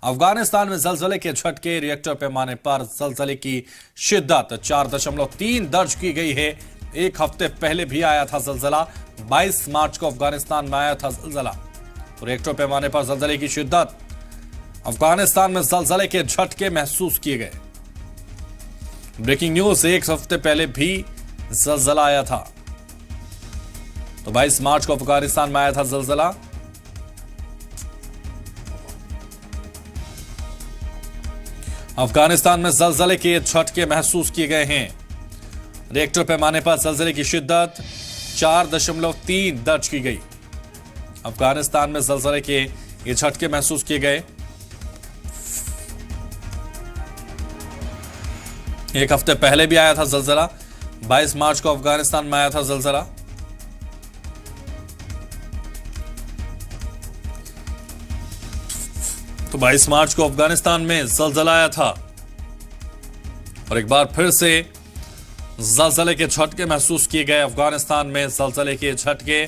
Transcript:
अफगानिस्तान में जलजले के झटके, रिएक्टर पैमाने पर जलजले की शिद्दत 4.3 दर्ज की गई है। एक हफ्ते पहले भी आया था जलजला, 22 मार्च को अफगानिस्तान में आया था जलजला। रिएक्टर पैमाने पर जलजले की शिद्दत, अफगानिस्तान में जलजले के झटके महसूस किए गए। ब्रेकिंग न्यूज, एक हफ्ते पहले भी जलजला आया था, तो 22 मार्च को अफगानिस्तान में आया था जलजला। अफगानिस्तान में जलजले के झटके महसूस किए गए हैं। रिएक्टर पैमाने पर जलजले की शिद्दत 4.3 दर्ज की गई। अफगानिस्तान में जलजले के ये झटके महसूस किए गए। एक हफ्ते पहले भी आया था जलजला, 22 मार्च को अफगानिस्तान में आया था जलजला। तो 22 मार्च को अफगानिस्तान में जलजला आया था और एक बार फिर से जलजले के झटके महसूस किए गए। अफगानिस्तान में जलजले के झटके